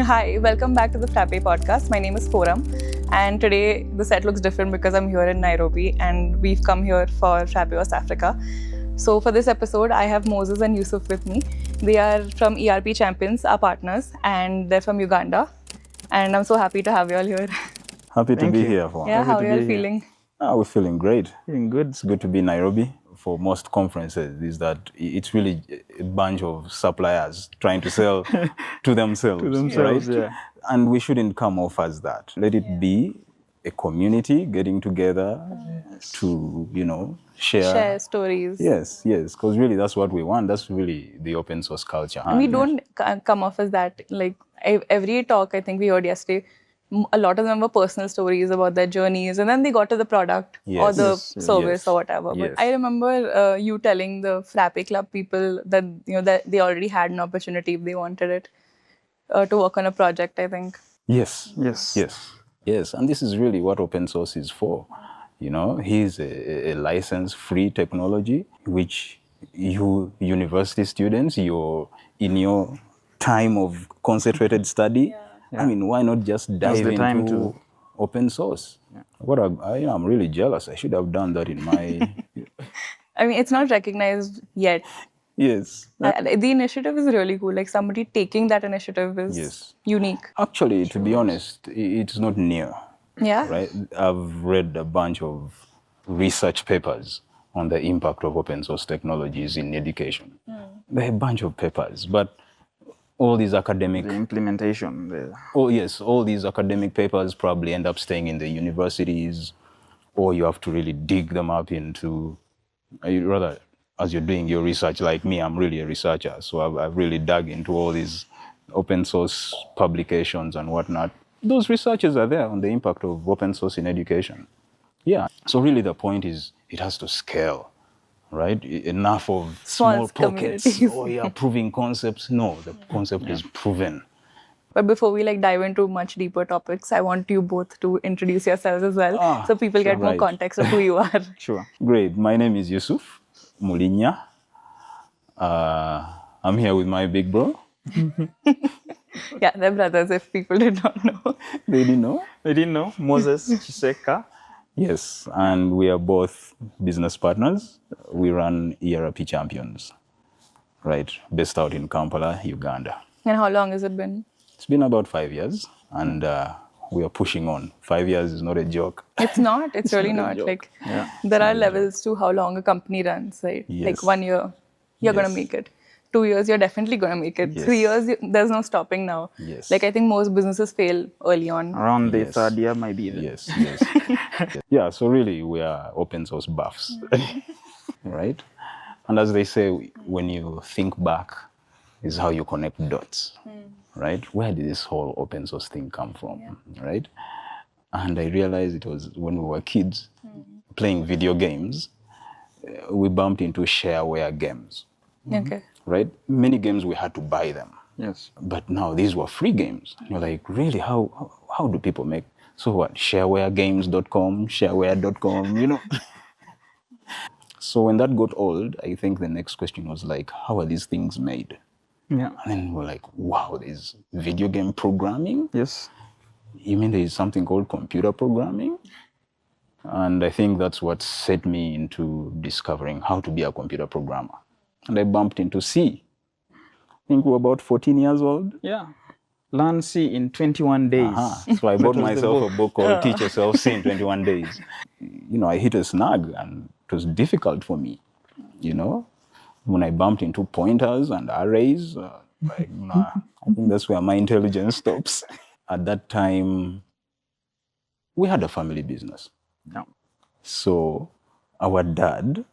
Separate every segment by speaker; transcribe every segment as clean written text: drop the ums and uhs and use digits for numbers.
Speaker 1: Hi, welcome back to the Frappe podcast. My name is Forum, and today the set looks different because I'm here in Nairobi and we've come here for Frappe West Africa. So for this episode, I have Moses and Yusuf with me. They are from ERP Champions, our partners, and they're from Uganda. And I'm so happy to have you all here.
Speaker 2: Happy to be here.
Speaker 1: Yeah, how are you all feeling?
Speaker 2: We're feeling great.
Speaker 3: Feeling good.
Speaker 2: It's good to be in Nairobi. For most conferences, is that it's really a bunch of suppliers trying to sell to themselves, right?
Speaker 3: Yeah.
Speaker 2: And we shouldn't come off as that. Let it be a community getting together to, share
Speaker 1: stories.
Speaker 2: Yes, because really that's what we want. That's really the open source culture.
Speaker 1: And we don't come off as that. Like every talk I think we heard yesterday, a lot of them were personal stories about their journeys, and then they got to the product or the service or whatever.
Speaker 2: Yes.
Speaker 1: But I remember you telling the Frappe Club people that that they already had an opportunity if they wanted it to work on a project. I think.
Speaker 2: Yes. And this is really what open source is for. Here's a license-free technology which you university students, you're in your time of concentrated study. I mean, why not just dive into open source? Yeah. I'm really jealous. I should have done that in my...
Speaker 1: I mean, it's not recognized yet.
Speaker 2: Yes.
Speaker 1: The initiative is really cool. Like somebody taking that initiative is unique.
Speaker 2: Actually, to be honest, it's not new.
Speaker 1: Yeah.
Speaker 2: Right? I've read a bunch of research papers on the impact of open source technologies in education. There are a bunch of papers, but all these academic...
Speaker 3: The implementation.
Speaker 2: All these academic papers probably end up staying in the universities, or you have to really dig them up into... Rather, as you're doing your research, like me, I'm really a researcher, so I've really dug into all these open source publications and whatnot. Those researches are there on the impact of open source in education. Yeah, so really the point is it has to scale. Right? Enough of small pockets. Proving concepts. No, the concept is proven.
Speaker 1: But before we dive into much deeper topics, I want you both to introduce yourselves as well, so people get more context of who you are.
Speaker 3: Sure.
Speaker 2: Great. My name is Yusuf Mulinya. I'm here with my big bro.
Speaker 1: Yeah, they're brothers. If people did not know,
Speaker 2: They didn't know.
Speaker 3: They didn't know. Moses Chiseka.
Speaker 2: Yes, and we are both business partners. We run ERP Champions, right? Based out in Kampala, Uganda.
Speaker 1: And how long has it been?
Speaker 2: It's been about 5 years, and we are pushing on. 5 years is not a joke.
Speaker 1: It's not. It's really not. There are levels to how long a company runs, right?
Speaker 2: Yes.
Speaker 1: Like 1 year, you're going to make it. 2 years, you're definitely going to make it.
Speaker 2: Yes.
Speaker 1: 3 years, there's no stopping now.
Speaker 2: Yes.
Speaker 1: I think most businesses fail early on.
Speaker 3: Around the third year might be there.
Speaker 2: Yes. Yeah, so really we are open source buffs, right? And as they say, when you think back is how you connect dots, right? Where did this whole open source thing come from, right? And I realized it was when we were kids playing video games, we bumped into shareware games.
Speaker 1: Okay.
Speaker 2: Right? Many games we had to buy them.
Speaker 3: Yes.
Speaker 2: But now these were free games. You're like, really? How do people make? So what? Sharewaregames.com, shareware.com, So when that got old, I think the next question was like, how are these things made?
Speaker 3: Yeah.
Speaker 2: And then we're like, wow, there's video game programming?
Speaker 3: Yes.
Speaker 2: You mean there is something called computer programming? And I think that's what set me into discovering how to be a computer programmer. And I bumped into C. I think we were about 14 years old.
Speaker 3: Yeah. Learn C in 21 days.
Speaker 2: So I bought myself a book called Teach Yourself C in 21 Days. I hit a snag and it was difficult for me, When I bumped into pointers and arrays, I think that's where my intelligence stops. At that time, we had a family business.
Speaker 3: Yeah.
Speaker 2: So our dad,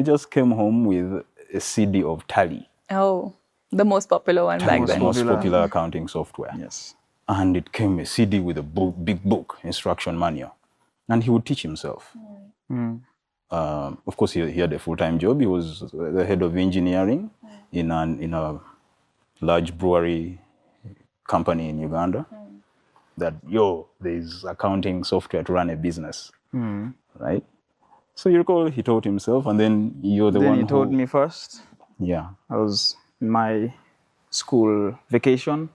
Speaker 2: just came home with a CD of Tally.
Speaker 1: Oh, the most popular one back then.
Speaker 2: The most popular accounting software.
Speaker 3: Yes.
Speaker 2: And it came a CD with a big book, instruction manual. And he would teach himself. Of course, he had a full-time job. He was the head of engineering in a large brewery company in Uganda. That, there's accounting software to run a business, right? So you recall he taught himself, and then you're the one who...
Speaker 3: He taught me first.
Speaker 2: Yeah.
Speaker 3: I was in my school vacation.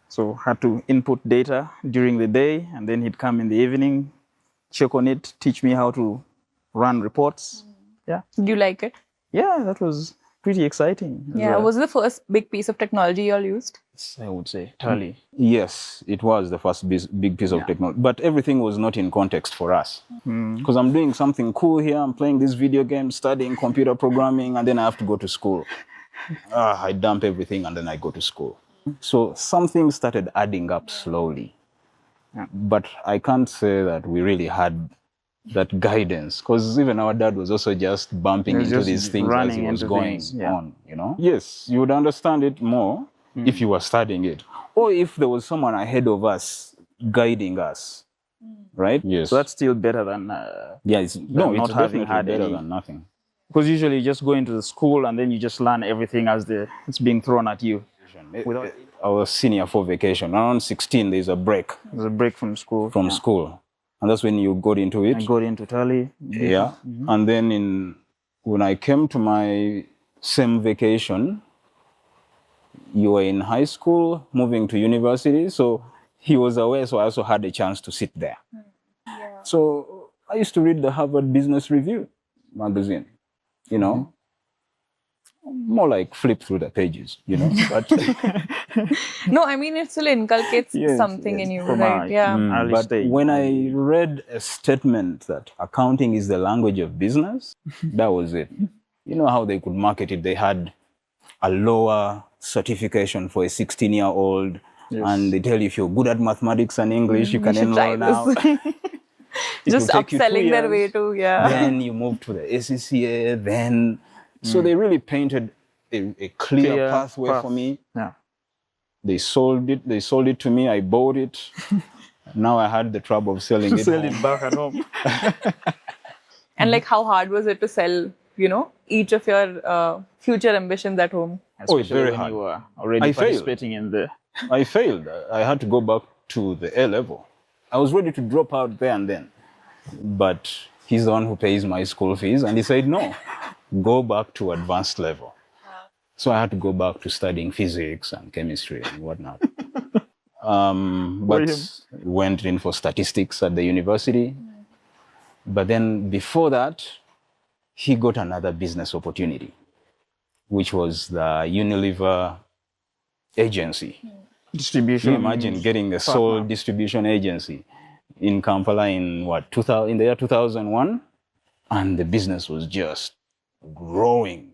Speaker 3: So had to input data during the day, and then he'd come in the evening, check on it, teach me how to run reports. Yeah.
Speaker 1: Do you like it?
Speaker 3: Yeah, that was pretty exciting.
Speaker 1: Yeah. Was it the first big piece of technology you all used?
Speaker 3: I would say Tally.
Speaker 2: Yes, it was the first big piece of technology, but everything was not in context for us. Because I'm doing something cool here, I'm playing this video game, studying computer programming, and then I have to go to school. I dump everything and then I go to school. So some things started adding up slowly. But I can't say that we really had that guidance, because even our dad was also just bumping into these things as he was going on, you know? Yes, you would understand it more if you were studying it, or if there was someone ahead of us guiding us, right? Yes.
Speaker 3: So that's still better than
Speaker 2: it's
Speaker 3: not having
Speaker 2: definitely
Speaker 3: had
Speaker 2: better
Speaker 3: any.
Speaker 2: than nothing.
Speaker 3: Because usually you just go into the school and then you just learn everything as it's being thrown at you.
Speaker 2: Our senior for vacation, around 16, there's a break.
Speaker 3: There's a break from school.
Speaker 2: School. And that's when you got into it.
Speaker 3: I got into Tally.
Speaker 2: Yeah. And then when I came to my same vacation, you were in high school, moving to university. So he was away, so I also had a chance to sit there. Yeah. So I used to read the Harvard Business Review magazine, you know. More like flip through the pages, you know. But
Speaker 1: no, I mean, it still inculcates something in you, right?
Speaker 2: But when I read a statement that accounting is the language of business, that was it. You know how they could market it? They had a lower certification for a 16-year-old, and they tell you if you're good at mathematics and English, you can enroll now.
Speaker 1: Just upselling their way to,
Speaker 2: Then you move to the ACCA, then... So they really painted a clear pathway for me.
Speaker 3: Yeah.
Speaker 2: They sold it to me, I bought it. Now I had the trouble of selling it.
Speaker 3: Sell it back at home.
Speaker 1: And like, how hard was it to sell, you know, each of your future ambitions at home?
Speaker 2: It's very hard.
Speaker 3: You were already participating in the...
Speaker 2: I failed. I had to go back to the A level. I was ready to drop out there and then. But he's the one who pays my school fees, and he said, no, go back to advanced level. So I had to go back to studying physics and chemistry and whatnot. But went in for statistics at the university. But then before that, he got another business opportunity, which was the Unilever agency.
Speaker 3: Distribution.
Speaker 2: Can you imagine getting a sole distribution agency in Kampala in in the year 2001? And the business was just growing,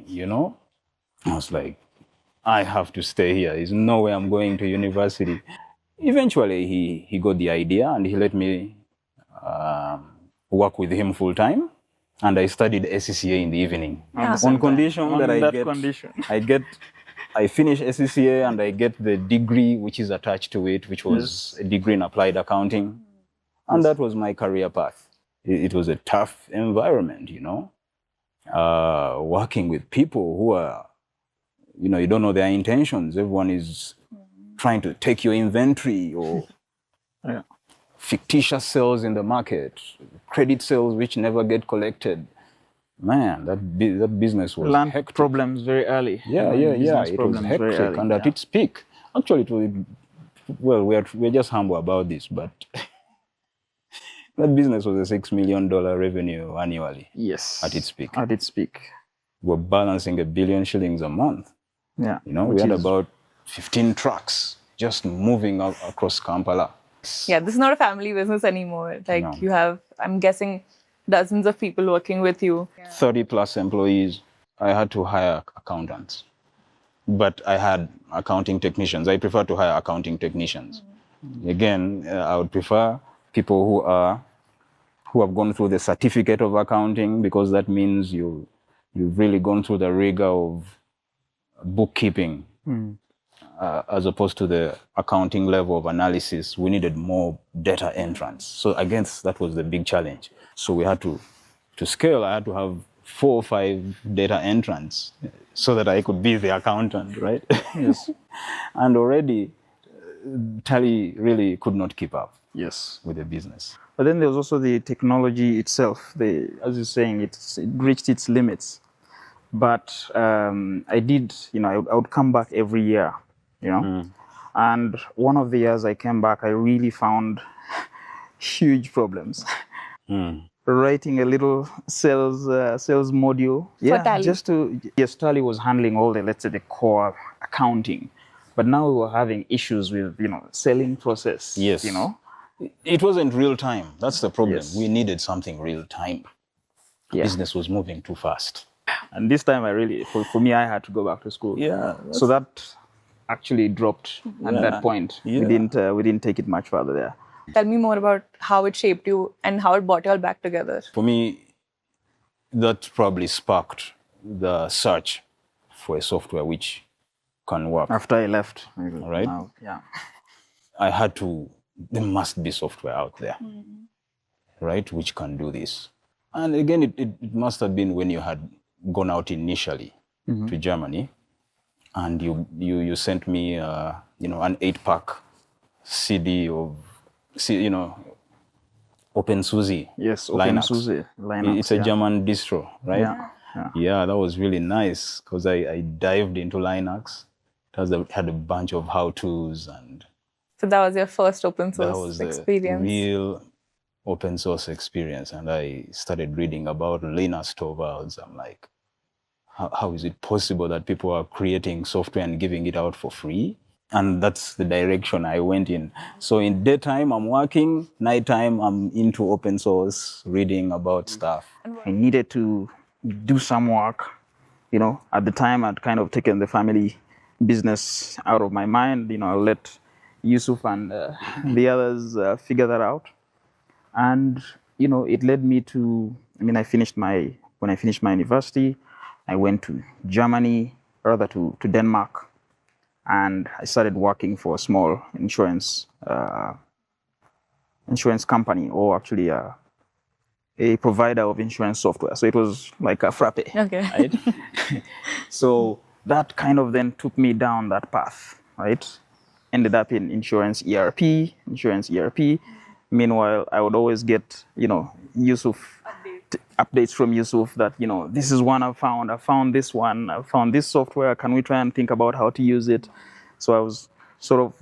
Speaker 2: you know? I was like, I have to stay here. There's no way I'm going to university. Eventually, he got the idea and he let me work with him full time. And I studied SCCA in the evening. On condition that I finish SCCA and I get the degree which is attached to it, which was a degree in applied accounting. And that was my career path. It was a tough environment, you know, working with people who are, you know, you don't know their intentions. Everyone is trying to take your inventory or fictitious sales in the market, credit sales which never get collected. Man, that business was hectic.
Speaker 3: Problems very early.
Speaker 2: Yeah. It was hectic and at its peak. Actually, it was, well, we're just humble about this, but that business was a $6 million revenue annually.
Speaker 3: Yes.
Speaker 2: At its peak.
Speaker 3: At its peak.
Speaker 2: We're balancing $1 billion shillings a month.
Speaker 3: Yeah.
Speaker 2: You know, we had about 15 trucks just moving across Kampala.
Speaker 1: Yeah, this is not a family business anymore. Like you have, I'm guessing, dozens of people working with you.
Speaker 2: 30 plus employees. I had to hire accountants. But I had accounting technicians. I prefer to hire accounting technicians. Again, I would prefer people who have gone through the certificate of accounting, because that means you've really gone through the rigor of bookkeeping, as opposed to the accounting level of analysis. We needed more data entrance. So I guess that was the big challenge. So we had to scale. I had to have 4 or 5 data entrants so that I could be the accountant, right?
Speaker 3: Yes.
Speaker 2: And already Tally really could not keep up.
Speaker 3: Yes.
Speaker 2: With the business.
Speaker 3: But then there was also the technology itself. As you're saying, it reached its limits. But I did, you know, I would come back every year, you know, And one of the years I came back, I really found huge problems. Writing a little sales module.
Speaker 1: Tally.
Speaker 3: Tally was handling all the, let's say, the core accounting. But now we were having issues with, selling process.
Speaker 2: Yes. It wasn't real time. That's the problem.
Speaker 3: Yes.
Speaker 2: We needed something real time.
Speaker 3: Yeah.
Speaker 2: Business was moving too fast.
Speaker 3: And this time for me, I had to go back to school.
Speaker 2: Yeah.
Speaker 3: So that actually dropped at that point.
Speaker 2: Yeah.
Speaker 3: We didn't take it much further there.
Speaker 1: Tell me more about how it shaped you and how it brought you all back together.
Speaker 2: For me, that probably sparked the search for a software which can work.
Speaker 3: After I left.
Speaker 2: Right?
Speaker 3: Now, yeah.
Speaker 2: There must be software out there, right, which can do this. And again, it must have been when you had gone out initially to Germany, and you sent me, an 8-pack CD of, OpenSUSE.
Speaker 3: Yes,
Speaker 2: Linux.
Speaker 3: OpenSUSE. Linux.
Speaker 2: It's a German distro, right?
Speaker 3: Yeah.
Speaker 2: That was really nice because I dived into Linux. It had a bunch of how-tos, and
Speaker 1: So that was your first open
Speaker 2: that
Speaker 1: source
Speaker 2: was
Speaker 1: experience.
Speaker 2: a real open source experience. And I started reading about Linux torvalds. I'm like, how is it possible that people are creating software and giving it out for free? And that's the direction I went in. So in daytime, I'm working. Nighttime, I'm into open source, reading about stuff.
Speaker 3: I needed to do some work. At the time, I'd kind of taken the family business out of my mind. I'll let Yusuf and the others figure that out. And, it led me to, when I finished my university, I went to Germany, rather to Denmark, and I started working for a small insurance company, or actually a provider of insurance software. So it was like a Frappe.
Speaker 1: Okay.
Speaker 3: Right? So that kind of then took me down that path, right? Ended up in insurance ERP. Meanwhile, I would always get, Yusuf updates from Yusuf that, this is one I found this one, I found this software, can we try and think about how to use it? So I was sort of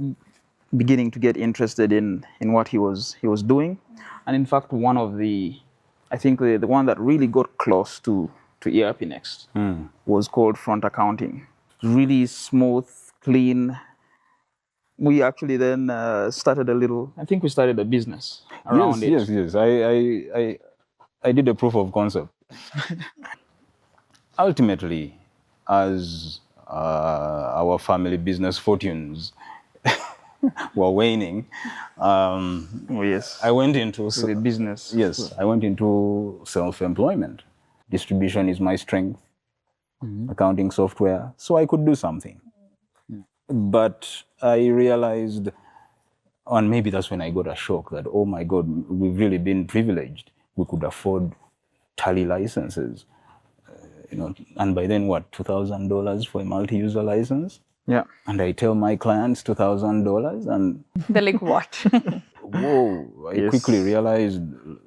Speaker 3: beginning to get interested in what he was doing. And in fact, I think the one that really got close to ERP Next was called Front Accounting. Really smooth, clean. We actually then started a business around it.
Speaker 2: Yes. I did a proof of concept. Ultimately, as our family business fortunes were waning, I went into
Speaker 3: the business.
Speaker 2: Yes, I went into self-employment. Distribution is my strength. Accounting software, so I could do something. But I realized, and maybe that's when I got a shock that, oh my God, we've really been privileged. We could afford Tally licenses, and by then, $2,000 for a multi-user license?
Speaker 3: Yeah.
Speaker 2: And I tell my clients $2,000, and
Speaker 1: They're like, what?
Speaker 2: whoa, I quickly realized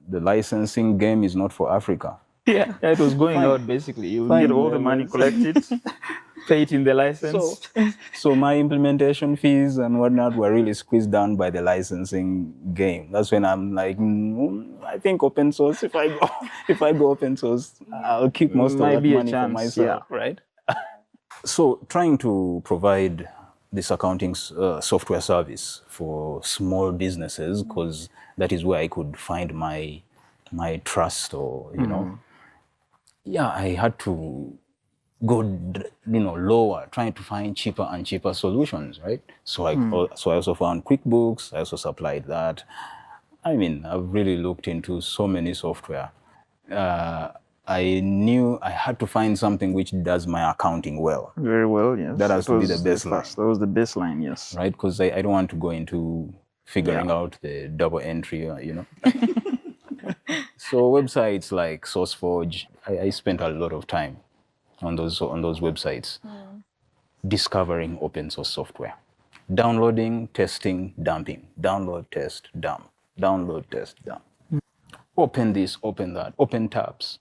Speaker 2: the licensing game is not for Africa.
Speaker 3: Yeah, it was going out basically. You get all the money collected, pay it in the license.
Speaker 2: So my implementation fees and whatnot were really squeezed down by the licensing game. That's when I'm like, I think open source. If I go open source, I'll keep most of that money for myself, right? So trying to provide this accounting software service for small businesses, because that is where I could find my trust, or I had to go lower, trying to find cheaper and cheaper solutions, right? So I also found QuickBooks. I also supplied that. I mean, I've really looked into so many software. I knew I had to find something which does my accounting well.
Speaker 3: Very well, yes.
Speaker 2: That has to be the baseline.
Speaker 3: That was the baseline, yes.
Speaker 2: Right, because I don't want to go into figuring out the double entry, So websites like SourceForge, I spent a lot of time on those websites, discovering open source software, downloading, testing, dumping, download, test, dump, download, test, dump. Open this, open that, open tabs,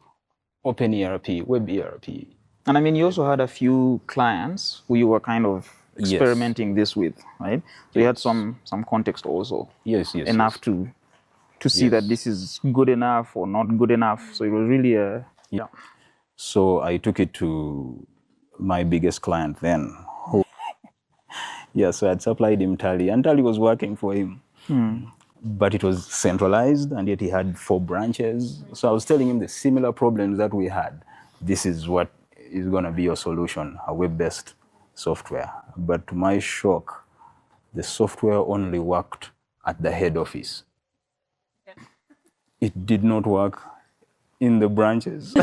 Speaker 2: open ERP, web ERP.
Speaker 3: And I mean, you also had a few clients who you were kind of experimenting this with, right? So you had some context also.
Speaker 2: Yes.
Speaker 3: Enough to see that this is good enough or not good enough. So it was really
Speaker 2: yeah. So I took it to my biggest client then. So I'd supplied him Tally, and Tally was working for him. But it was centralized, and yet he had 4 branches. So I was telling him the similar problems that we had. This is what is going to be your solution, a web-based software. But to my shock, the software only worked at the head office. It did not work in the branches.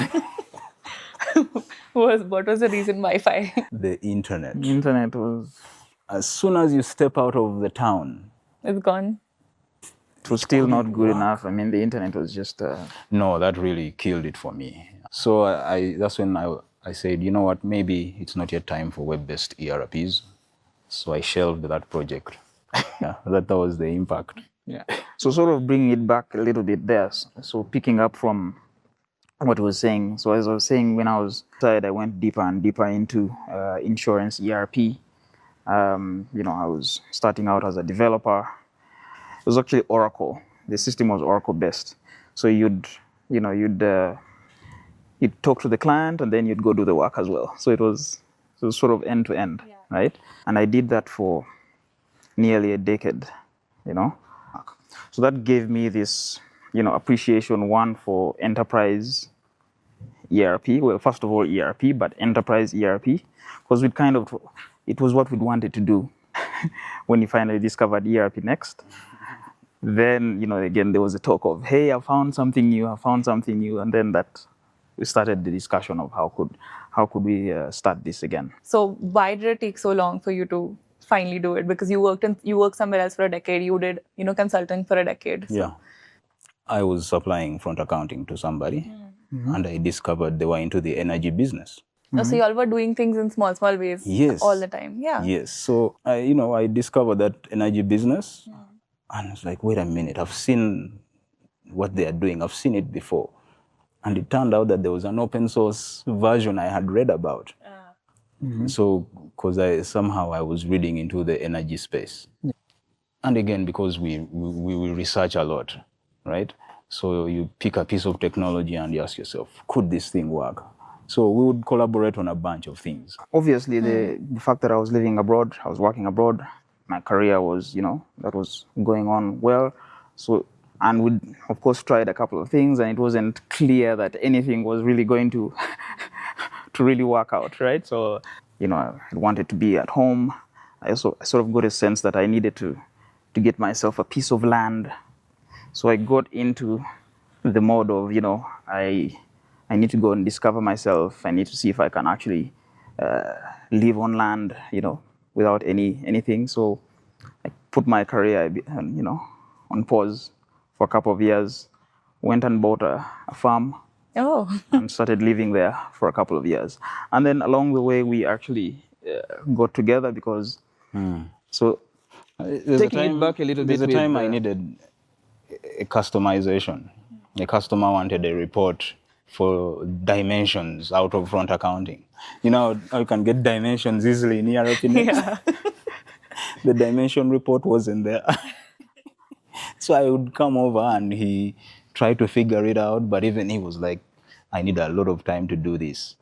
Speaker 1: What was the reason? Wi-Fi.
Speaker 2: The internet.
Speaker 3: the internet was.
Speaker 2: As soon as you step out of the town,
Speaker 1: It's gone.
Speaker 3: It was still not good enough. I mean, the internet was just.
Speaker 2: No, that really killed it for me. So that's when I said, you know what, maybe it's not yet time for web-based ERPs. So I shelved that project. That was the impact.
Speaker 3: Yeah. So sort of bringing it back a little bit there. So picking up from what I was saying. So as I was saying, when I was inside, I went deeper and deeper into insurance ERP. I was starting out as a developer. It was actually Oracle. The system was Oracle based. So you'd talk to the client and then you'd go do the work as well. So it was sort of end to end, right? And I did that for nearly a decade, So that gave me this, appreciation, one, for enterprise ERP. Well, first of all, ERP, but enterprise ERP, because it was what we wanted to do when we finally discovered ERP Next. Then, again, there was a talk of, hey, I found something new. And then we started the discussion of how could we start this again.
Speaker 1: So why did it take so long for you to finally do it? Because you worked somewhere else for a decade. You did, consulting for a decade. So.
Speaker 2: Yeah. I was supplying front accounting to somebody, and I discovered they were into the energy business.
Speaker 1: So you all were doing things in small ways all the time. Yeah.
Speaker 2: Yes. So, I discovered that energy business, and I was like, wait a minute, I've seen what they are doing. I've seen it before. And it turned out that there was an open source version I had read about. So, because I was reading into the energy space. And again, because we research a lot, right? So you pick a piece of technology and you ask yourself, could this thing work? So we would collaborate on a bunch of things.
Speaker 3: Obviously, the fact that I was living abroad, I was working abroad, my career was, that was going on well. So, and we, of course, tried a couple of things, and it wasn't clear that anything was really going to really work out, right? So, I wanted to be at home. I sort of got a sense that I needed to get myself a piece of land. So I got into the mode of, I need to go and discover myself. I need to see if I can actually live on land, without anything. So I put my career, on pause for a couple of years, went and bought a farm. And started living there for a couple of years. And then along the way, we actually got together because, so taking it back a little bit.
Speaker 2: There's a time I needed a customization. A customer wanted a report for dimensions out of front accounting. How you can get dimensions easily in ERP Next?
Speaker 1: Yeah.
Speaker 2: The dimension report wasn't there. So I would come over and he tried to figure it out, but even he was like, I need a lot of time to do this.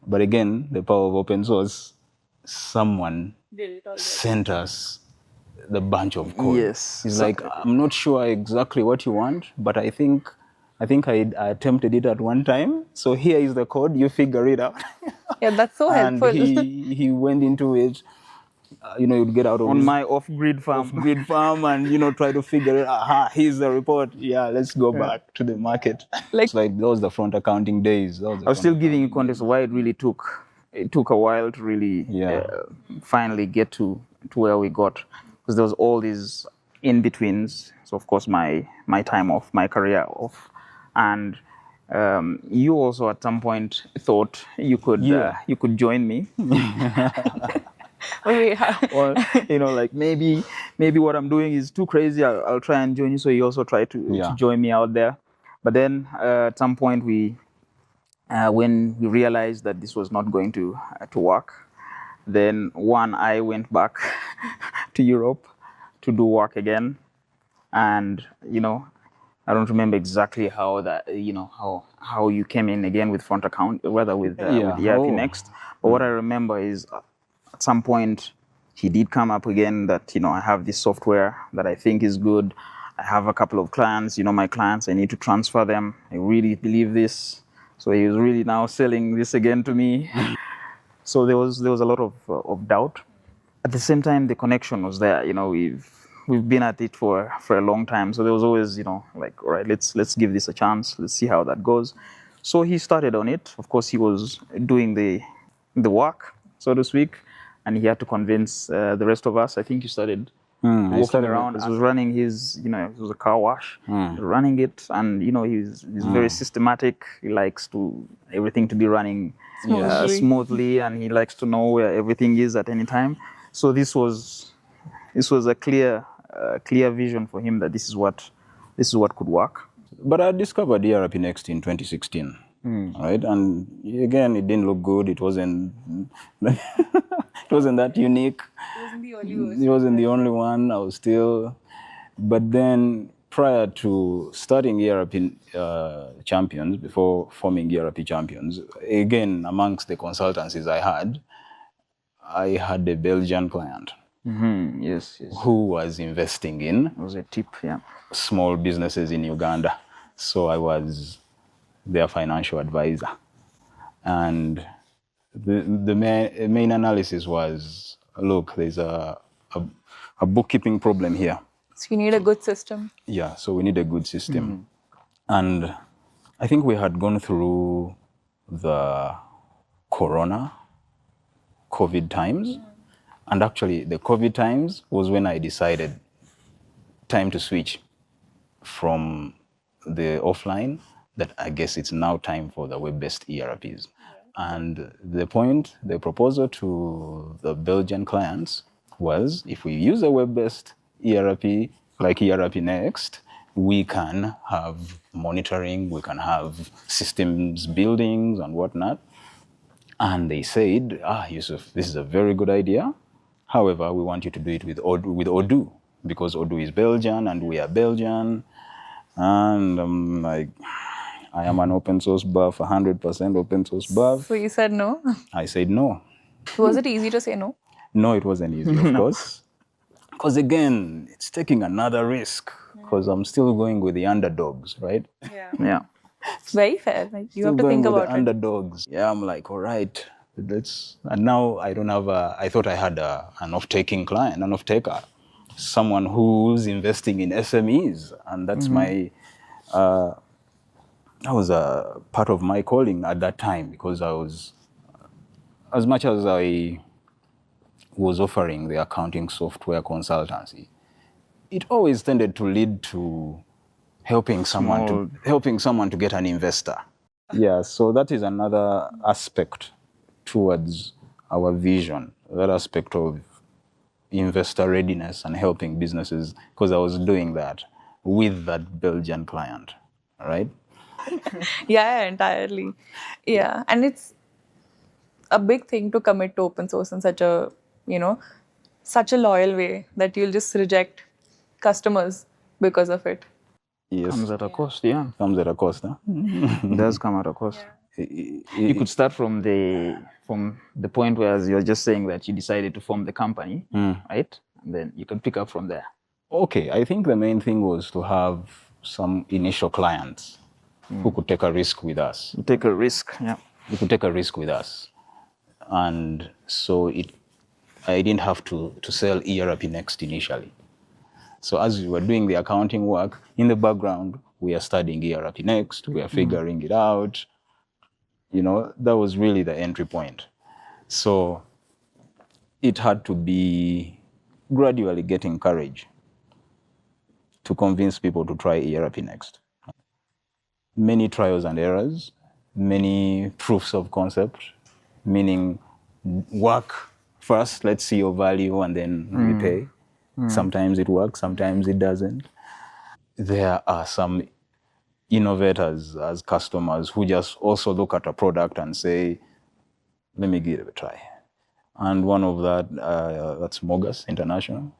Speaker 2: But again, the power of open source, someone sent us the bunch of code.
Speaker 3: Yes.
Speaker 2: He's like, I'm not sure exactly what you want, but I think I attempted it at one time. So here is the code, you figure it out.
Speaker 1: Yeah, that's so helpful.
Speaker 2: And he went into it. You'd get out of
Speaker 3: on my off-grid farm.
Speaker 2: And, try to figure it out. Here's the report. Yeah, let's go back to the market. It's like those the front accounting days.
Speaker 3: I was still giving you context of why it really took a while to really finally get to where we got. Because there was all these in-betweens. So, of course, my time off, my career off. And you also at some point thought you could join me. Or like maybe what I'm doing is too crazy. I'll try and join you. So you also tried to join me out there. But then at some point when we realized that this was not going to work, Then I went back to Europe to do work again. And, I don't remember exactly how that, how you came in again with front account, rather with ERP Next. But what I remember is at some point he did come up again that, I have this software that I think is good. I have a couple of clients, my clients, I need to transfer them. I really believe this. So he was really now selling this again to me. So there was a lot of doubt. At the same time, the connection was there. We've been at it for a long time. So there was always, like, all right, let's give this a chance. Let's see how that goes. So he started on it. Of course, he was doing the work, so to speak, and he had to convince the rest of us. I think he started walking around. He was running his, it was a car wash, running it, and he's very systematic. He likes everything to be running smoothly, and he likes to know where everything is at any time. So this was a clear vision for him that this is what could work.
Speaker 2: But I discovered ERP Next in 2016, right? And again, it didn't look good. It wasn't that unique. It wasn't the only one. I was still, but then prior to starting ERP Champions, before forming ERP Champions, again amongst the consultancies I had a Belgian client.
Speaker 3: Yes.
Speaker 2: Who was investing in
Speaker 3: it was a tip,
Speaker 2: small businesses in Uganda. So I was their financial advisor. And the main analysis was, look, there's a bookkeeping problem here.
Speaker 1: So you need a good system.
Speaker 2: Yeah, so we need a good system. And I think we had gone through the COVID times. And actually, the COVID times was when I decided time to switch from the offline, that I guess it's now time for the web-based ERPs. And the proposal to the Belgian clients was, if we use a web-based ERP, like ERP Next, we can have monitoring, we can have systems buildings and whatnot. And they said, Yusuf, this is a very good idea. However, we want you to do it with Odoo, because Odoo is Belgian and we are Belgian. And I'm like, I am an open source buff, 100% open source buff.
Speaker 1: So you said no?
Speaker 2: I said no.
Speaker 1: Was it easy to say no?
Speaker 2: No, it wasn't easy, of course. Because again, it's taking another risk, because I'm still going with the underdogs, right?
Speaker 3: Yeah.
Speaker 1: It's very fair. Like, you have to think about
Speaker 2: the underdogs. Yeah, I'm like, all right, and now I don't have I thought I had an off-taker, someone who's investing in SMEs. And that's that was a part of my calling at that time, because I was, as much as I was offering the accounting software consultancy, it always tended to lead to helping someone to get an investor. Yeah, so that is another aspect towards our vision, that aspect of investor readiness and helping businesses, because I was doing that with that Belgian client, right?
Speaker 1: Yeah, entirely. Yeah, and it's a big thing to commit to open source in such a loyal way that you'll just reject customers because of it.
Speaker 2: Yes.
Speaker 3: Comes at a cost, yeah.
Speaker 2: Comes at a cost, huh?
Speaker 3: It does come at a cost.
Speaker 2: Yeah.
Speaker 3: You could start from the point where you're just saying that you decided to form the company, right? And then you can pick up from there.
Speaker 2: Okay, I think the main thing was to have some initial clients who could take a risk with us.
Speaker 3: Take a risk, yeah.
Speaker 2: You could take a risk with us. And so I didn't have to sell ERP Next initially. So as we were doing the accounting work, in the background, we are studying ERP Next, we are figuring it out. That was really the entry point. So it had to be gradually getting courage to convince people to try ERP Next. Many trials and errors, many proofs of concept, meaning work first, let's see your value, and then we pay. Sometimes it works, sometimes it doesn't. There are some innovators as customers who just also look at a product and say, let me give it a try. And one of that's Mogas International.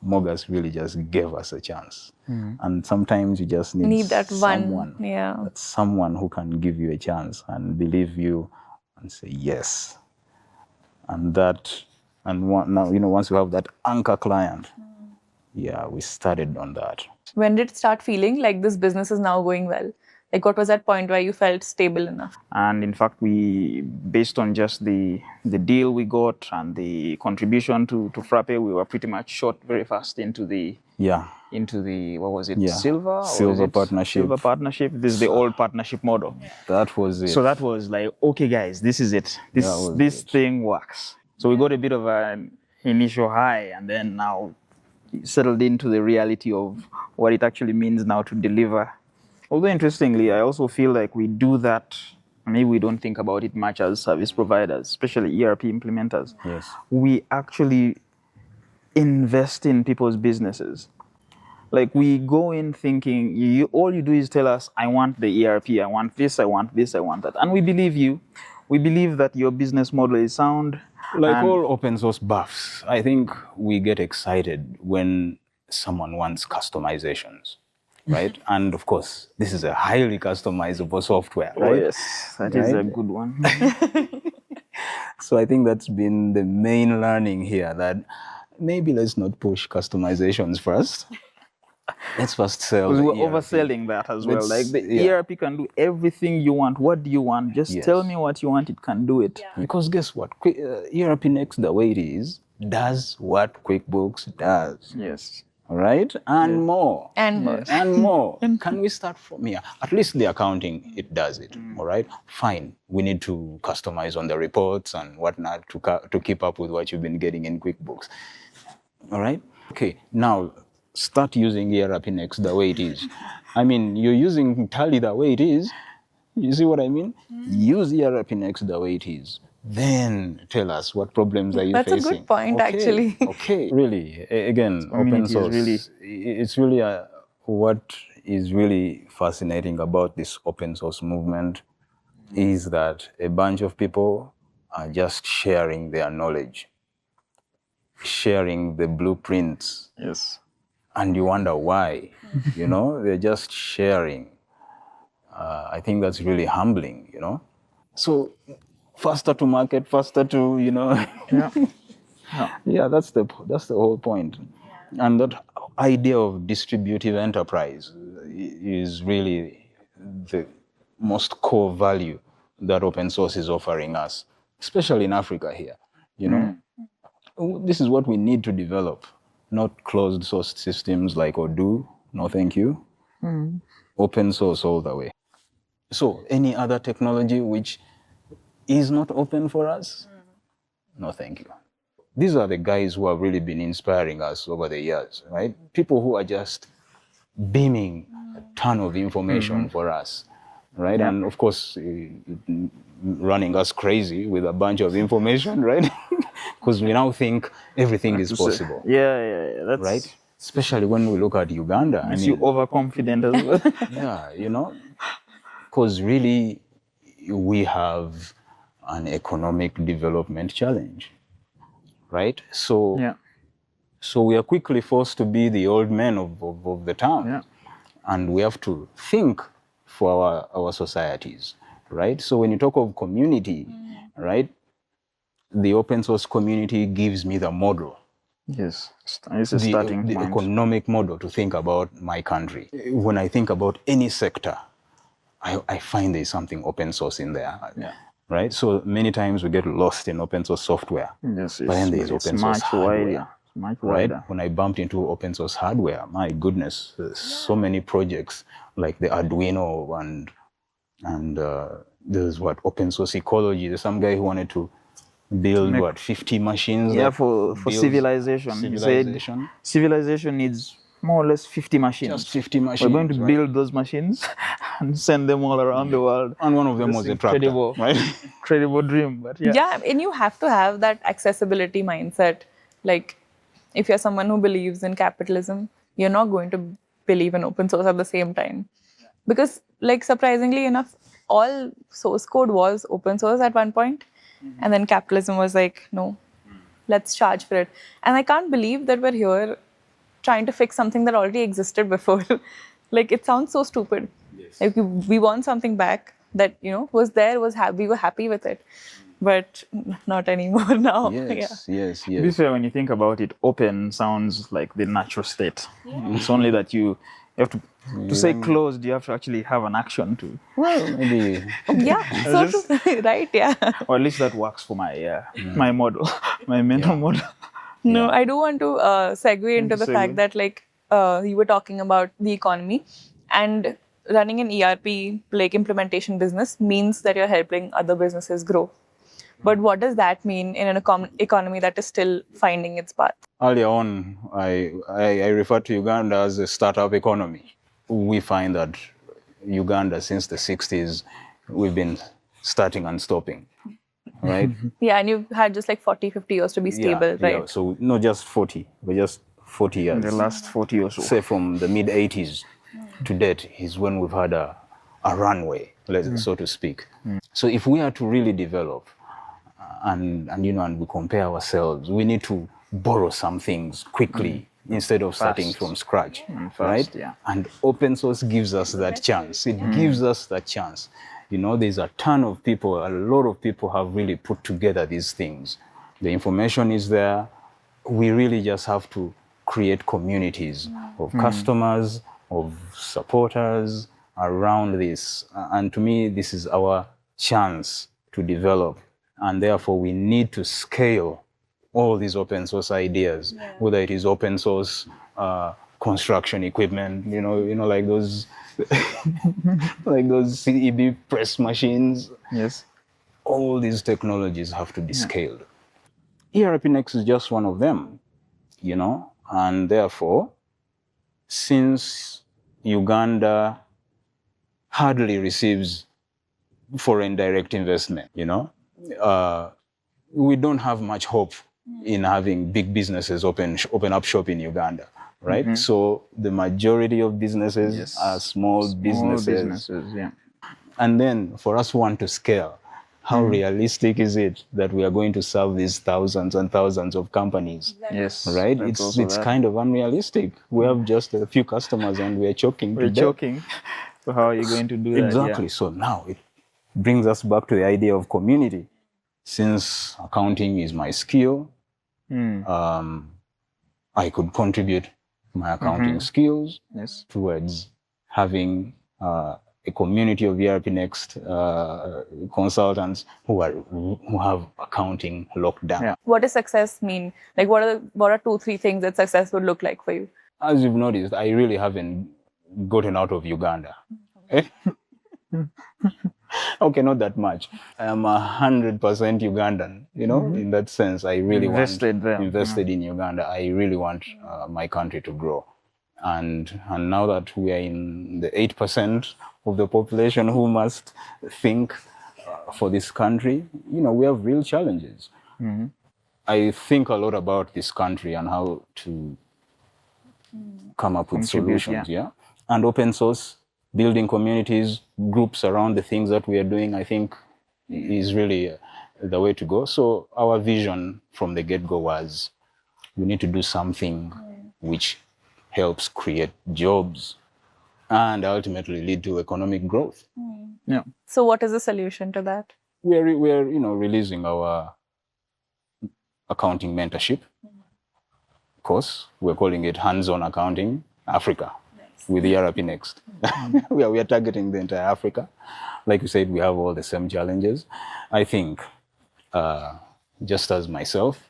Speaker 2: Mogas really just gave us a chance. And sometimes you just need
Speaker 1: that
Speaker 2: someone,
Speaker 1: one, yeah.
Speaker 2: that's someone who can give you a chance and believe you and say yes. And now, once you have that anchor client, yeah, we started on that.
Speaker 1: When did it start feeling like this business is now going well? Like, what was that point where you felt stable enough?
Speaker 3: And in fact, based on just the deal we got and the contribution to Frappe, we were pretty much shot very fast into the what was it?
Speaker 2: Yeah.
Speaker 3: Silver
Speaker 2: partnership.
Speaker 3: Silver partnership. This is the old partnership model.
Speaker 2: That was it.
Speaker 3: So that was like, okay, guys, this is it. This thing works. So we got a bit of an initial high, and then now settled into the reality of what it actually means now to deliver. Although interestingly, I also feel like we do that, maybe we don't think about it much as service providers, especially ERP implementers.
Speaker 2: Yes.
Speaker 3: We actually invest in people's businesses. Like, we go in thinking, all you do is tell us, I want the ERP, I want this, I want this, I want that. And we believe you. We believe that your business model is sound.
Speaker 2: Like all open source buffs, I think we get excited when someone wants customizations, right? And of course, this is a highly customizable software, right?
Speaker 3: Oh, yes, that is a good one.
Speaker 2: So I think that's been the main learning here, that maybe let's not push customizations first. Let's first sell.
Speaker 3: Because we're
Speaker 2: ERP.
Speaker 3: overselling that as well. Like, the ERP can do everything you want. What do you want? Just tell me what you want, it can do it.
Speaker 1: Yeah.
Speaker 2: Because guess what? ERP Next, the way it is, does what QuickBooks does.
Speaker 3: Yes.
Speaker 2: All right? And more.
Speaker 1: And more.
Speaker 2: And more. Can we start from here? At least the accounting, it does it. All right? Fine. We need to customize on the reports and whatnot to keep up with what you've been getting in QuickBooks. All right? Okay. Now, start using ERP Next the way it is. I mean, you're using Tally the way it is. You see what I mean? Use ERP Next the way it is. Then tell us what problems are you facing.
Speaker 1: That's a good point, actually.
Speaker 2: Okay. Really, again, open source. It's really what is really fascinating about this open source movement is that a bunch of people are just sharing their knowledge, sharing the blueprints.
Speaker 3: Yes.
Speaker 2: And you wonder why, they're just sharing. I think that's really humbling, So faster to market, faster to, Yeah, that's the whole point. And that idea of distributive enterprise is really the most core value that open source is offering us, especially in Africa here, This is what we need to develop. Not closed source systems like Odoo, no thank you. Open source all the way. So any other technology which is not open for us, no thank you. These are the guys who have really been inspiring us over the years, right? People who are just beaming a ton of information for us, right? Yeah. And of course, running us crazy with a bunch of information, right? Because we now think everything is possible.
Speaker 3: Yeah. That's
Speaker 2: right? Especially when we look at Uganda.
Speaker 3: Makes you overconfident as well.
Speaker 2: Yeah, because really we have an economic development challenge, right? So we are quickly forced to be the old men of the town. Yeah. And we have to think for our societies, right? So when you talk of community, right, the open source community gives me the model.
Speaker 3: Yes, it's a starting
Speaker 2: the
Speaker 3: point.
Speaker 2: Economic model to think about my country. When I think about any sector, I find there's something open source in there, right? So many times we get lost in open source software.
Speaker 3: Yes,
Speaker 2: but then there's open source hardware.
Speaker 3: Much
Speaker 2: right?
Speaker 3: wider.
Speaker 2: When I bumped into open source hardware, my goodness, there's so many projects like the Arduino and there's open source ecology. There's some guy who wanted to build 50 machines.
Speaker 3: Yeah, for civilization. Civilization needs more or less 50 machines.
Speaker 2: Just 50 machines.
Speaker 3: We're going to build those machines and send them all around the world.
Speaker 2: And one of them was a tractor, right?
Speaker 3: Incredible dream, but
Speaker 1: yeah, and you have to have that accessibility mindset. Like, if you're someone who believes in capitalism, you're not going to believe in open source at the same time. Because, like, surprisingly enough, all source code was open source at one point. And then capitalism was like, no, let's charge for it. And I can't believe that we're here trying to fix something that already existed before. Like, it sounds so stupid.
Speaker 2: Yes.
Speaker 1: Like, we want something back that, you know, was there, we were happy with it. But not anymore now.
Speaker 2: Yes, yes,
Speaker 3: To be
Speaker 2: yes.
Speaker 3: fair, when you think about it, open sounds like the natural state. It's only that you have to say closed, you have to actually have an action to.
Speaker 2: Well, maybe.
Speaker 1: Yeah, so true. Right, yeah.
Speaker 3: Or at least that works for my my model, my mental model.
Speaker 1: No, I do want to segue into the fact that, like, you were talking about the economy, and running an ERP, like, implementation business means that you're helping other businesses grow. But what does that mean in an economy that is still finding its path?
Speaker 2: Earlier on, I referred to Uganda as a startup economy. We find that Uganda, since the 60s, we've been starting and stopping, right?
Speaker 1: Yeah, and you've had just like 40, 50 years to be stable, right?
Speaker 2: Yeah, so not just 40, but just 40 years.
Speaker 3: The last 40 or so.
Speaker 2: Say from the mid-80s to date is when we've had a runway, so to speak. So if we are to really develop, and you know, and we compare ourselves, we need to borrow some things quickly instead of starting from scratch, right?
Speaker 3: Yeah.
Speaker 2: And open source gives us that chance. It gives us that chance. You know, there's a ton of people, a lot of people have really put together these things. The information is there. We really just have to create communities of customers, of supporters around this. And to me, this is our chance to develop. And therefore, we need to scale all these open source ideas, whether it is open source construction equipment, you know, like those, like those CEB press machines.
Speaker 3: Yes.
Speaker 2: All these technologies have to be scaled. ERP Next is just one of them, you know, and therefore, since Uganda hardly receives foreign direct investment, you know, we don't have much hope in having big businesses open up shop in Uganda, right? So the majority of businesses are small businesses.
Speaker 3: Yeah.
Speaker 2: And then for us who want to scale, how realistic is it that we are going to serve these thousands and thousands of companies?
Speaker 3: Yes.
Speaker 2: Right? It's kind of unrealistic. We have just a few customers and we are choking.
Speaker 3: We're choking. So how are you going to do that?
Speaker 2: Exactly.
Speaker 3: Yeah.
Speaker 2: So now it brings us back to the idea of community. Since accounting is my skill, I could contribute my accounting skills towards having a community of ERP Next consultants who have accounting locked down.
Speaker 3: Yeah.
Speaker 1: What does success mean? Like, what are 2-3 things that success would look like for you?
Speaker 2: As you've noticed, I really haven't gotten out of Uganda. Okay, not that much. I am 100% Ugandan, you know, in that sense. I really invested in Uganda. I really want my country to grow. And now that we are in the 8% of the population who must think for this country, you know, we have real challenges. I think a lot about this country and how to come up with solutions, And open source, building communities, groups around the things that we are doing, I think is really the way to go. So our vision from the get-go was we need to do something which helps create jobs and ultimately lead to economic growth.
Speaker 3: Yeah.
Speaker 1: So what is the solution to that?
Speaker 2: We're you know, releasing our accounting mentorship course. We're calling it Hands-on Accounting Africa with ERP Next. we are targeting the entire Africa. Like you said, we have all the same challenges. I think just as myself,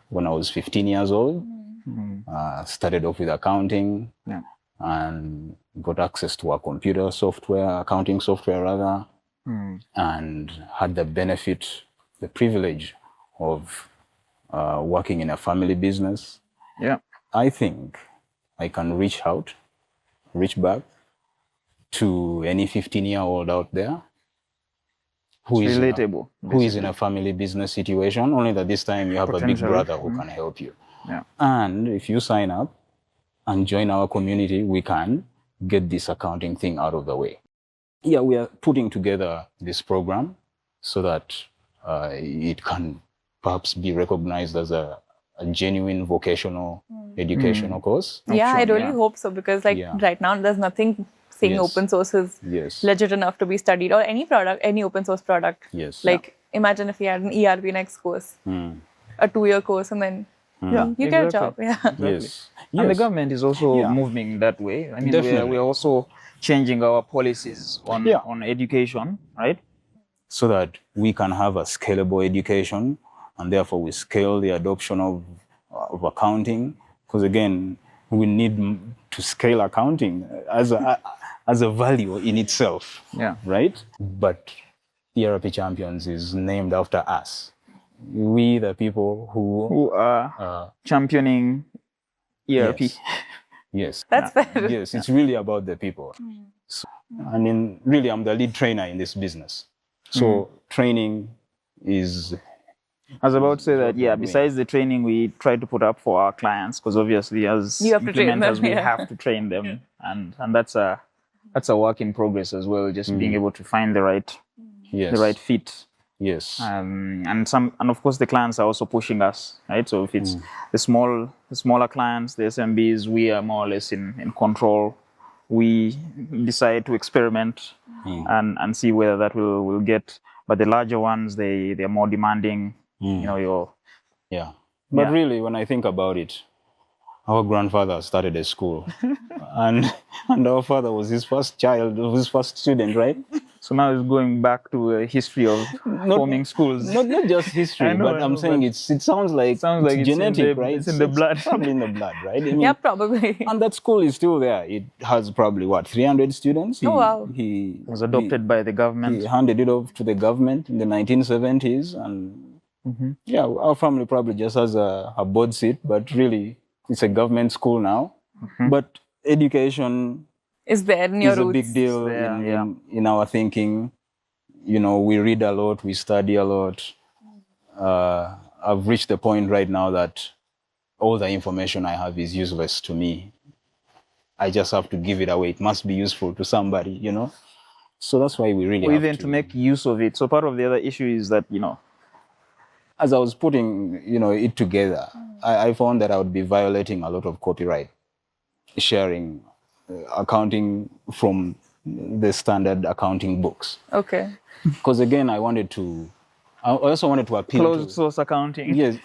Speaker 2: when I was 15 years old, started off with accounting and got access to our computer software, accounting software rather, and had the benefit, the privilege of working in a family business.
Speaker 3: Yeah.
Speaker 2: I think I can reach back to any 15-year-old out there who is
Speaker 3: relatable,
Speaker 2: who is in a family business situation, only that this time you have a big brother who can help you.
Speaker 3: Yeah.
Speaker 2: And if you sign up and join our community, we can get this accounting thing out of the way. Yeah, we are putting together this program so that it can perhaps be recognized as a genuine vocational educational course.
Speaker 1: Yeah, I really
Speaker 3: yeah.
Speaker 1: hope so, because
Speaker 2: Yeah.
Speaker 1: right now there's nothing saying
Speaker 2: Yes.
Speaker 1: open source is
Speaker 2: Yes.
Speaker 1: legit enough to be studied, or any product, any open source product.
Speaker 2: Yes.
Speaker 1: Like imagine if you had an ERP next course,
Speaker 2: Mm.
Speaker 1: a 2-year course, and then
Speaker 3: Yeah,
Speaker 1: you get a job.
Speaker 3: exactly.
Speaker 1: Yeah.
Speaker 2: Yes.
Speaker 3: And the
Speaker 2: Yes.
Speaker 3: government is also
Speaker 2: Yeah.
Speaker 3: moving that way. I mean,
Speaker 2: Definitely.
Speaker 3: we're also changing our policies on,
Speaker 2: Yeah.
Speaker 3: on education, right?
Speaker 2: So that we can have a scalable education, and therefore we scale the adoption of accounting. Because again, we need to scale accounting as a value in itself.
Speaker 3: Yeah.
Speaker 2: Right? But ERP Champions is named after us. We, the people
Speaker 3: Who are championing ERP.
Speaker 2: Yes. Yes.
Speaker 1: That's fair.
Speaker 2: Yes, it's really about the people. So, really, I'm the lead trainer in this business. So training is
Speaker 3: I was about to say that,
Speaker 2: what
Speaker 3: yeah,
Speaker 2: we're doing.
Speaker 3: besides the training we try to put up for our clients, because obviously as
Speaker 1: You have to train
Speaker 3: implementers,
Speaker 1: them,
Speaker 3: we
Speaker 1: yeah.
Speaker 3: have to train them. And that's a work in progress as well, just being able to find the right fit.
Speaker 2: Yes.
Speaker 3: And of course the clients are also pushing us, right? So if it's the smaller clients, the SMBs, we are more or less in control. We decide to experiment and see whether that will get. But the larger ones, they're more demanding. You know,
Speaker 2: Yeah. But
Speaker 3: Yeah.
Speaker 2: really, when I think about it, our grandfather started a school, and our father was his first child, his first student, right?
Speaker 3: so now it's going back to a history of forming schools.
Speaker 2: Not just history,
Speaker 3: I know,
Speaker 2: but
Speaker 3: I
Speaker 2: I'm
Speaker 3: know,
Speaker 2: saying
Speaker 3: but
Speaker 2: it sounds like it's genetic, right?
Speaker 3: It's in the blood.
Speaker 2: Probably in the blood, right? I mean,
Speaker 1: Yeah, probably.
Speaker 2: And that school is still there. It has probably 300 students.
Speaker 1: Oh, wow.
Speaker 2: He
Speaker 3: It was adopted by the government.
Speaker 2: He handed it off to the government in the 1970s, and yeah, our family probably just has a board seat, but really it's a government school now. But education
Speaker 1: Is there in your
Speaker 2: is a
Speaker 1: roots?
Speaker 2: big deal
Speaker 3: there,
Speaker 2: in our thinking. You know, we read a lot, we study a lot. I've reached the point right now that all the information I have is useless to me. I just have to give it away. It must be useful to somebody, you know? So that's why we really
Speaker 3: Or
Speaker 2: have
Speaker 3: even to make use of it. So part of the other issue is that,
Speaker 2: as I was putting, it together, I found that I would be violating a lot of copyright, sharing accounting from the standard accounting books.
Speaker 1: Okay.
Speaker 2: Because again, I also wanted to appeal
Speaker 3: closed
Speaker 2: to...
Speaker 3: source accounting.
Speaker 2: Yes,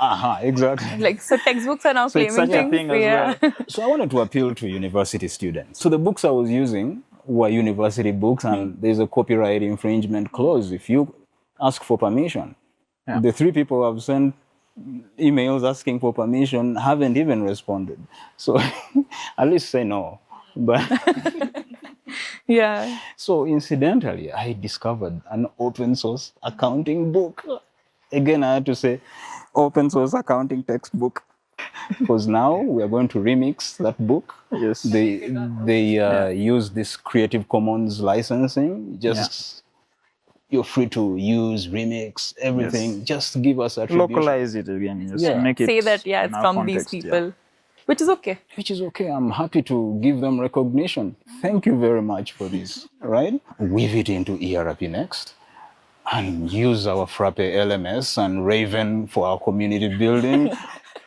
Speaker 2: exactly.
Speaker 1: Like, so textbooks are now
Speaker 3: So it's
Speaker 1: claiming
Speaker 3: such a
Speaker 1: things.
Speaker 3: thing as
Speaker 1: Yeah.
Speaker 3: well.
Speaker 2: So I wanted to appeal to university students. So the books I was using were university books, and there's a copyright infringement clause if you ask for permission.
Speaker 3: Yeah.
Speaker 2: The 3 people who have sent emails asking for permission haven't even responded. So at least say no. But
Speaker 1: Yeah.
Speaker 2: so incidentally, I discovered an open source accounting book. Again, I had to say open source accounting textbook. Because now we are going to remix that book.
Speaker 3: Yes.
Speaker 2: They use this Creative Commons licensing. You're free to use, remix, everything.
Speaker 3: Yes.
Speaker 2: Just give us attribution.
Speaker 3: Localize it again. Just
Speaker 2: Yeah.
Speaker 3: make it
Speaker 1: Say that, yeah,
Speaker 3: in
Speaker 1: it's
Speaker 3: our
Speaker 1: from
Speaker 3: context,
Speaker 1: these
Speaker 3: yeah.
Speaker 1: people, which is okay.
Speaker 2: Which is okay. I'm happy to give them recognition. Thank you very much for this, right? Weave it into ERP next and use our Frappe LMS and Raven for our community building.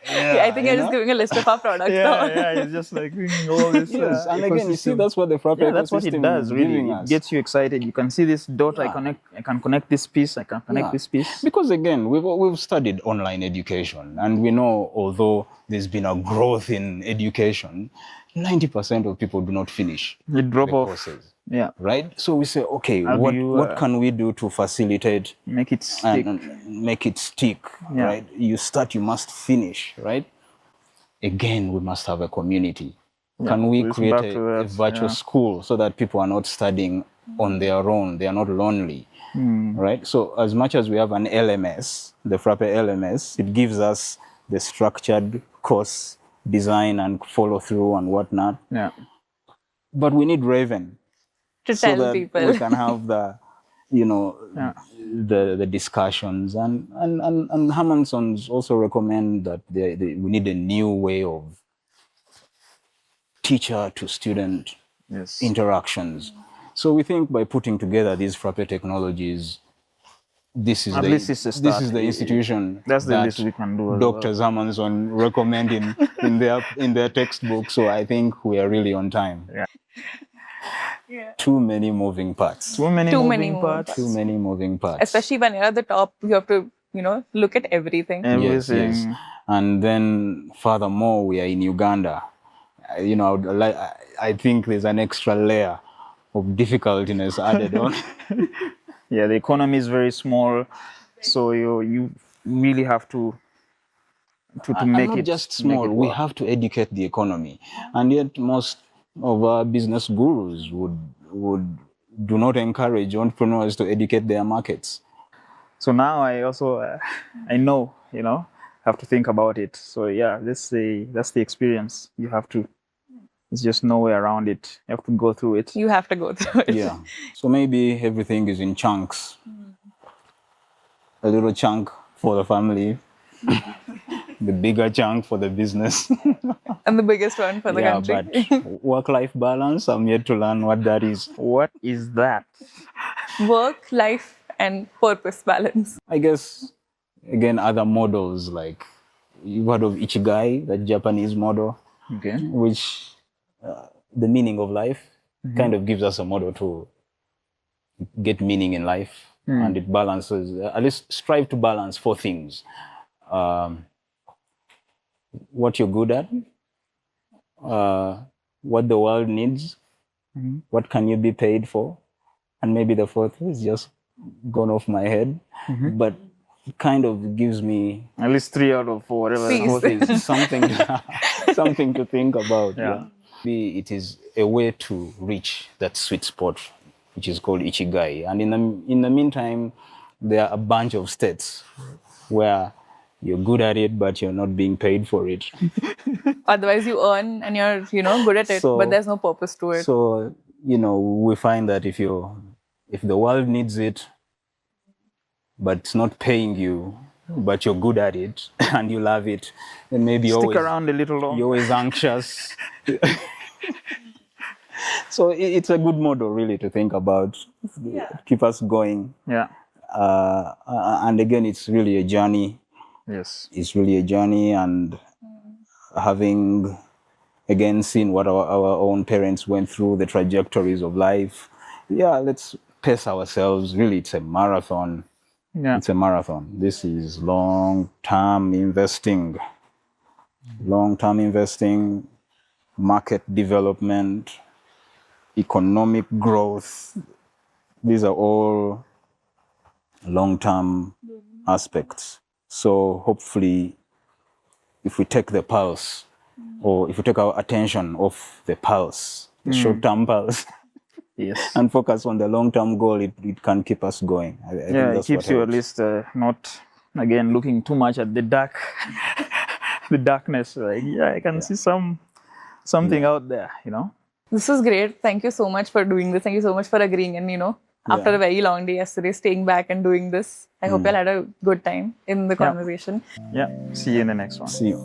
Speaker 1: Yeah, I think you're just giving a list of our products now.
Speaker 3: It's just like all this.
Speaker 2: Yes, and again, you see, that's what the Frappe
Speaker 3: that's what it
Speaker 2: ecosystem
Speaker 3: does.
Speaker 2: is
Speaker 3: Really,
Speaker 2: giving
Speaker 3: it
Speaker 2: us.
Speaker 3: gets you excited. You can see this dot.
Speaker 2: Yeah.
Speaker 3: I can connect this piece. I can connect
Speaker 2: Yeah.
Speaker 3: this piece.
Speaker 2: Because again, we've studied online education, and we know although there's been a growth in education, 90% of people do not finish
Speaker 3: You drop
Speaker 2: the
Speaker 3: off.
Speaker 2: courses,
Speaker 3: Yeah,
Speaker 2: right? So we say, okay,
Speaker 3: How do
Speaker 2: what
Speaker 3: you,
Speaker 2: can we do to facilitate
Speaker 3: make it stick.
Speaker 2: and make it stick,
Speaker 3: Yeah.
Speaker 2: right? You start, you must finish, right? Again, we must have a community. Can we
Speaker 3: it's
Speaker 2: create
Speaker 3: back to
Speaker 2: a
Speaker 3: that,
Speaker 2: virtual
Speaker 3: yeah.
Speaker 2: school so that people are not studying on their own, they are not lonely, right? So as much as we have an LMS, the Frappe LMS, it gives us the structured course design and follow through and whatnot.
Speaker 3: Yeah,
Speaker 2: But we need Raven
Speaker 1: To
Speaker 2: so
Speaker 1: tell
Speaker 2: that
Speaker 1: people.
Speaker 2: we can have the, the discussions. And Hermansons also recommend that we need a new way of teacher to student
Speaker 3: yes.
Speaker 2: interactions. So we think by putting together these Frappe technologies, this is
Speaker 3: At least it's a
Speaker 2: this
Speaker 3: start.
Speaker 2: is the institution
Speaker 3: That's the
Speaker 2: that
Speaker 3: least we can do as
Speaker 2: Dr.
Speaker 3: well.
Speaker 2: Zamanson recommend in their textbook. So I think we are really on time.
Speaker 3: Yeah.
Speaker 2: Too many moving parts.
Speaker 3: Too many
Speaker 1: Too
Speaker 3: moving
Speaker 1: many moving
Speaker 3: parts.
Speaker 2: Too many moving parts.
Speaker 1: Especially when you're at the top, you have to, look at everything.
Speaker 2: Yes,
Speaker 3: Everything.
Speaker 2: yes. And then furthermore, we are in Uganda. I think there's an extra layer of difficultiness added on.
Speaker 3: Yeah, the economy is very small, so you really have to
Speaker 2: And
Speaker 3: make
Speaker 2: not
Speaker 3: it
Speaker 2: just
Speaker 3: make
Speaker 2: small,
Speaker 3: it
Speaker 2: we
Speaker 3: work.
Speaker 2: have to educate the economy. And yet most of our business gurus would do not encourage entrepreneurs to educate their markets.
Speaker 3: So now I also I know, have to think about it. So yeah, that's the experience. You have to. It's just no way around it. You have to go through it.
Speaker 1: You have to go through it.
Speaker 2: Yeah. So maybe everything is in chunks. A little chunk for the family, the bigger chunk for the business.
Speaker 1: And the biggest one for the country.
Speaker 2: But work-life balance, I'm yet to learn what that is.
Speaker 3: What is that?
Speaker 1: Work, life, and purpose balance.
Speaker 2: I guess, again, other models like you've heard of Ichigai, that Japanese model,
Speaker 3: Okay.
Speaker 2: which the meaning of life kind of gives us a model to get meaning in life. And it balances, at least strive to balance 4 things. What you're good at, what the world needs, what can you be paid for, and maybe the 4th is just gone off my head, but it kind of gives me
Speaker 3: At least 3 out of 4, whatever.
Speaker 1: Peace.
Speaker 2: 4 things, something to think about.
Speaker 3: Yeah.
Speaker 2: Maybe it is a way to reach that sweet spot, which is called Ichigai. And in the meantime, there are a bunch of states where you're good at it, but you're not being paid for it.
Speaker 1: Otherwise, you earn and you're, good at it,
Speaker 2: So-
Speaker 1: but there's no purpose to it.
Speaker 2: So, we find that if the world needs it, but it's not paying you, but you're good at it and you love it, then maybe
Speaker 3: Stick around a little
Speaker 2: you're
Speaker 3: longer.
Speaker 2: always anxious. So it's a good model really to think about, keep us going.
Speaker 3: Yeah.
Speaker 2: And again, it's really a journey.
Speaker 3: Yes.
Speaker 2: It's really a journey, and having again seen what our own parents went through, the trajectories of life, let's pace ourselves. Really, it's a marathon.
Speaker 3: Yeah.
Speaker 2: It's a marathon. This is long-term investing, market development, economic growth. These are all long-term aspects. So hopefully, if we take the pulse, or if we take our attention off the pulse, the short-term pulse,
Speaker 3: Yes.
Speaker 2: and focus on the long-term goal, it can keep us going. I think
Speaker 3: Yeah, it
Speaker 2: that's
Speaker 3: keeps
Speaker 2: what
Speaker 3: you at
Speaker 2: helps.
Speaker 3: least not, again, looking too much at the dark, the darkness. Like, I can see something out there,
Speaker 1: This was great. Thank you so much for doing this. Thank you so much for agreeing and, after a very long day yesterday, staying back and doing this. I hope you all had a good time in the conversation.
Speaker 3: Yeah. See you in the next one.
Speaker 2: See you.